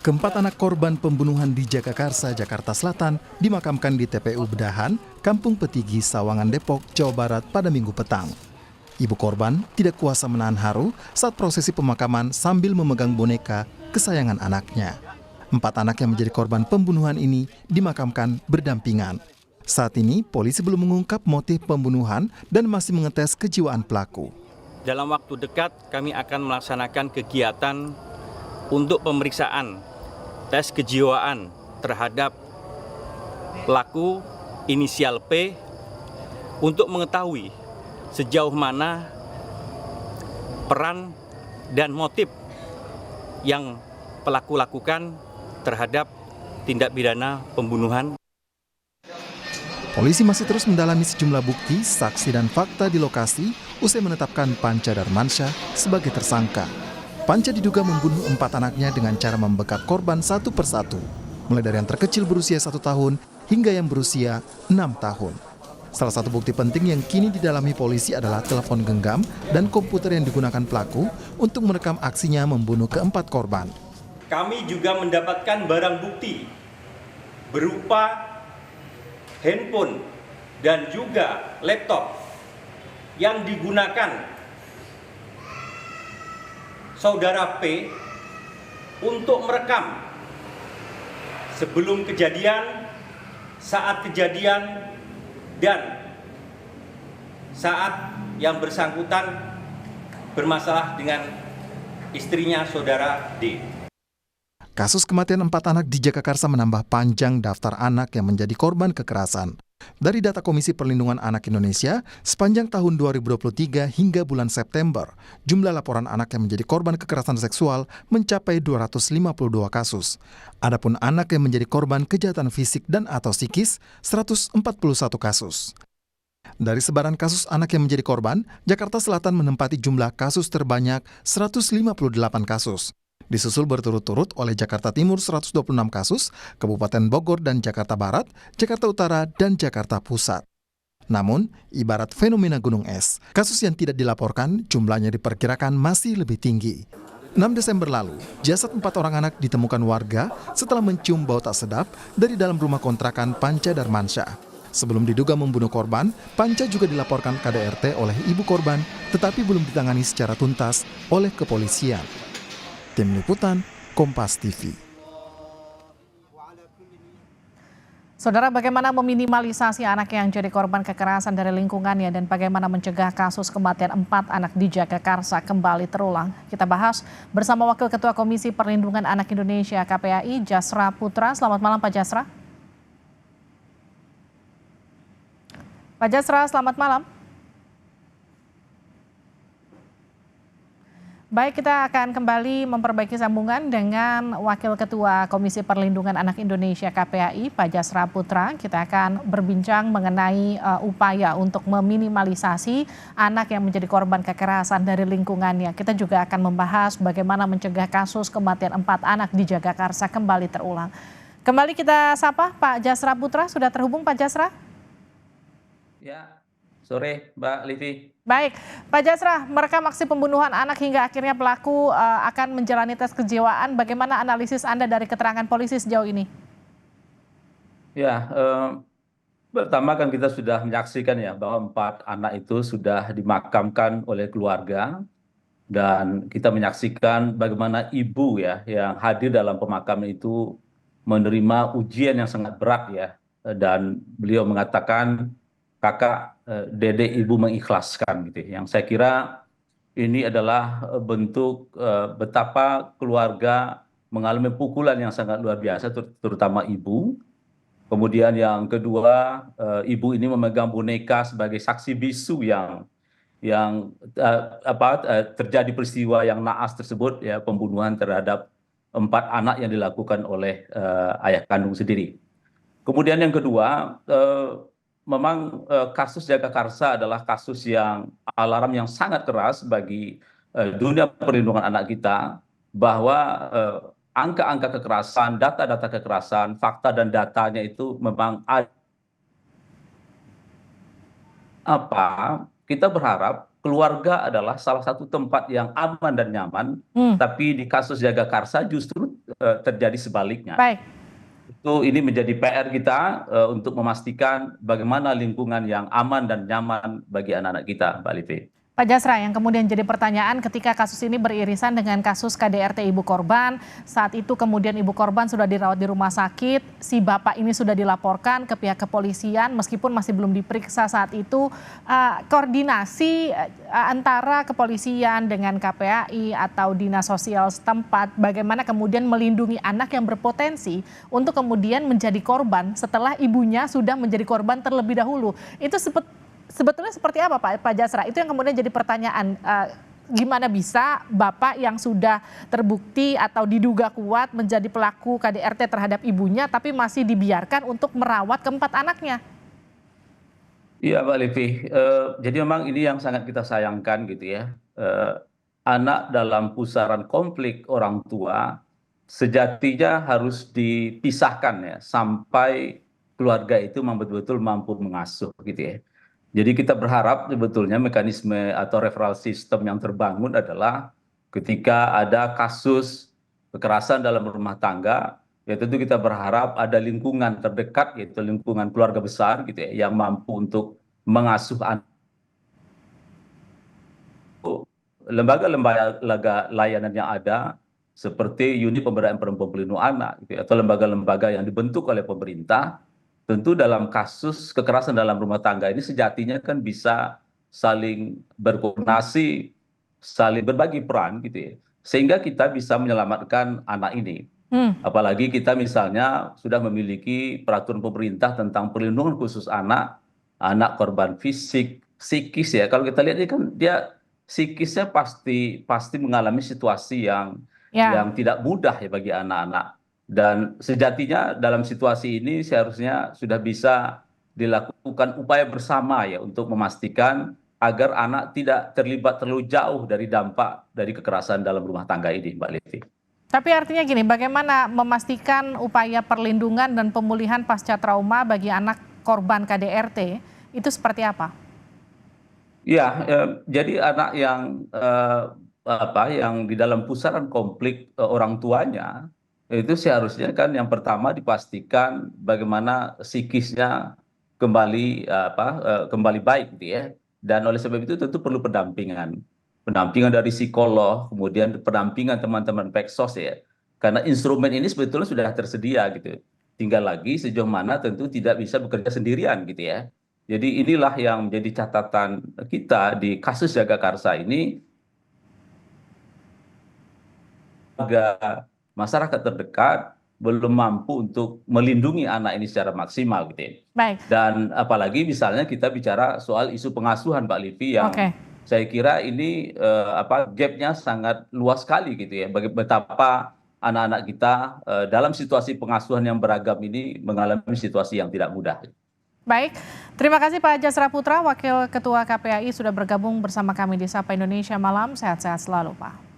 Keempat anak korban pembunuhan di Jagakarsa, Jakarta Selatan dimakamkan di TPU Bedahan, Kampung Petigi, Sawangan, Depok, Jawa Barat pada Minggu petang. Ibu korban tidak kuasa menahan haru saat prosesi pemakaman sambil memegang boneka kesayangan anaknya. Empat anak yang menjadi korban pembunuhan ini dimakamkan berdampingan. Saat ini, polisi belum mengungkap motif pembunuhan dan masih mengetes kejiwaan pelaku. Dalam waktu dekat, kami akan melaksanakan kegiatan untuk pemeriksaan tes kejiwaan terhadap pelaku inisial P untuk mengetahui sejauh mana peran dan motif yang pelaku lakukan terhadap tindak pidana pembunuhan. Polisi masih terus mendalami sejumlah bukti, saksi dan fakta di lokasi usai menetapkan Panca Darmansyah sebagai tersangka. Panca diduga membunuh 4 anaknya dengan cara membekap korban satu persatu, mulai dari yang terkecil berusia 1 tahun hingga yang berusia 6 tahun. Salah satu bukti penting yang kini didalami polisi adalah telepon genggam dan komputer yang digunakan pelaku untuk merekam aksinya membunuh keempat korban. Kami juga mendapatkan barang bukti berupa handphone dan juga laptop yang digunakan Saudara P untuk merekam sebelum kejadian, saat kejadian, dan saat yang bersangkutan bermasalah dengan istrinya Saudara D. Kasus kematian 4 anak di Jagakarsa menambah panjang daftar anak yang menjadi korban kekerasan. Dari data Komisi Perlindungan Anak Indonesia, sepanjang tahun 2023 hingga bulan September, jumlah laporan anak yang menjadi korban kekerasan seksual mencapai 252 kasus. Adapun anak yang menjadi korban kejahatan fisik dan atau psikis, 141 kasus. Dari sebaran kasus anak yang menjadi korban, Jakarta Selatan menempati jumlah kasus terbanyak 158 kasus. Disusul berturut-turut oleh Jakarta Timur 126 kasus, Kabupaten Bogor dan Jakarta Barat, Jakarta Utara, dan Jakarta Pusat. Namun, ibarat fenomena gunung es, kasus yang tidak dilaporkan jumlahnya diperkirakan masih lebih tinggi. 6 Desember lalu, jasad 4 orang anak ditemukan warga setelah mencium bau tak sedap dari dalam rumah kontrakan Panca Darmansyah. Sebelum diduga membunuh korban, Panca juga dilaporkan KDRT oleh ibu korban, tetapi belum ditangani secara tuntas oleh kepolisian. Tim Liputan, Kompas TV. Saudara, bagaimana meminimalisasi anak yang jadi korban kekerasan dari lingkungannya dan bagaimana mencegah kasus kematian 4 anak di Jagakarsa kembali terulang? Kita bahas bersama Wakil Ketua Komisi Perlindungan Anak Indonesia KPAI, Jasra Putra. Selamat malam Pak Jasra. Pak Jasra, selamat malam. Baik, kita akan kembali memperbaiki sambungan dengan Wakil Ketua Komisi Perlindungan Anak Indonesia KPAI, Pak Jasra Putra. Kita akan berbincang mengenai upaya untuk meminimalisasi anak yang menjadi korban kekerasan dari lingkungannya. Kita juga akan membahas bagaimana mencegah kasus kematian 4 anak di Jagakarsa kembali terulang. Kembali kita sapa Pak Jasra Putra, sudah terhubung Pak Jasra? Ya, sore Mbak Livi. Baik, Pak Jasra, merekam aksi pembunuhan anak hingga akhirnya pelaku akan menjalani tes kejiwaan. Bagaimana analisis Anda dari keterangan polisi sejauh ini? Ya, pertama kan kita sudah menyaksikan ya bahwa 4 anak itu sudah dimakamkan oleh keluarga dan kita menyaksikan bagaimana ibu ya yang hadir dalam pemakaman itu menerima ujian yang sangat berat ya, dan beliau mengatakan kakak, dede ibu mengikhlaskan gitu. Yang saya kira ini adalah bentuk betapa keluarga mengalami pukulan yang sangat luar biasa, terutama ibu. Kemudian yang kedua, ibu ini memegang boneka sebagai saksi bisu yang terjadi peristiwa yang naas tersebut ya, pembunuhan terhadap 4 anak yang dilakukan oleh ayah kandung sendiri. Kemudian yang kedua, memang kasus Jagakarsa adalah kasus yang alarm yang sangat keras bagi dunia perlindungan anak kita, bahwa angka-angka kekerasan, data-data kekerasan, fakta dan datanya itu memang ada. Kita berharap keluarga adalah salah satu tempat yang aman dan nyaman, tapi di kasus Jagakarsa justru terjadi sebaliknya. Baik. Ini menjadi PR kita untuk memastikan bagaimana lingkungan yang aman dan nyaman bagi anak-anak kita, Mbak Livi. Pak Jasra, yang kemudian jadi pertanyaan ketika kasus ini beririsan dengan kasus KDRT ibu korban, saat itu kemudian ibu korban sudah dirawat di rumah sakit, si bapak ini sudah dilaporkan ke pihak kepolisian meskipun masih belum diperiksa saat itu, koordinasi antara kepolisian dengan KPAI atau dinas sosial setempat, bagaimana kemudian melindungi anak yang berpotensi untuk kemudian menjadi korban setelah ibunya sudah menjadi korban terlebih dahulu. Itu sebetulnya seperti apa Pak Jasra? Itu yang kemudian jadi pertanyaan, gimana bisa bapak yang sudah terbukti atau diduga kuat menjadi pelaku KDRT terhadap ibunya tapi masih dibiarkan untuk merawat keempat anaknya? Iya Mbak Livi, jadi memang ini yang sangat kita sayangkan gitu ya. Anak dalam pusaran konflik orang tua sejatinya harus dipisahkan ya sampai keluarga itu betul-betul mampu mengasuh gitu ya. Jadi kita berharap sebetulnya mekanisme atau referral system yang terbangun adalah ketika ada kasus kekerasan dalam rumah tangga, ya tentu kita berharap ada lingkungan terdekat, yaitu lingkungan keluarga besar gitu ya, yang mampu untuk mengasuh anak. Lembaga-lembaga layanan yang ada seperti unit pemberdayaan perempuan pelindung anak gitu ya, atau lembaga-lembaga yang dibentuk oleh pemerintah. Tentu dalam kasus kekerasan dalam rumah tangga ini sejatinya kan bisa saling berkoordinasi, saling berbagi peran gitu ya. Sehingga kita bisa menyelamatkan anak ini. Apalagi kita misalnya sudah memiliki peraturan pemerintah tentang perlindungan khusus anak korban fisik, psikis ya. Kalau kita lihat ini kan dia psikisnya pasti mengalami situasi yang tidak mudah ya bagi anak-anak. Dan sejatinya dalam situasi ini seharusnya sudah bisa dilakukan upaya bersama ya untuk memastikan agar anak tidak terlibat terlalu jauh dari dampak dari kekerasan dalam rumah tangga ini, Mbak Livi. Tapi artinya gini, bagaimana memastikan upaya perlindungan dan pemulihan pasca trauma bagi anak korban KDRT itu seperti apa? Ya, jadi anak yang yang di dalam pusaran konflik orang tuanya itu seharusnya kan yang pertama dipastikan bagaimana psikisnya kembali baik gitu ya. Dan oleh sebab itu tentu perlu pendampingan dari psikolog, kemudian pendampingan teman-teman Peksos ya. Karena instrumen ini sebetulnya sudah tersedia gitu. Tinggal lagi sejauh mana tentu tidak bisa bekerja sendirian gitu ya. Jadi inilah yang menjadi catatan kita di kasus Jagakarsa ini. Masyarakat terdekat belum mampu untuk melindungi anak ini secara maksimal gitu ya. Baik. Dan apalagi misalnya kita bicara soal isu pengasuhan Pak Livi yang saya kira ini gapnya sangat luas sekali gitu ya. Betapa anak-anak kita dalam situasi pengasuhan yang beragam ini mengalami situasi yang tidak mudah. Baik, terima kasih Pak Jasra Putra, Wakil Ketua KPAI sudah bergabung bersama kami di Sapa Indonesia Malam. Sehat-sehat selalu Pak.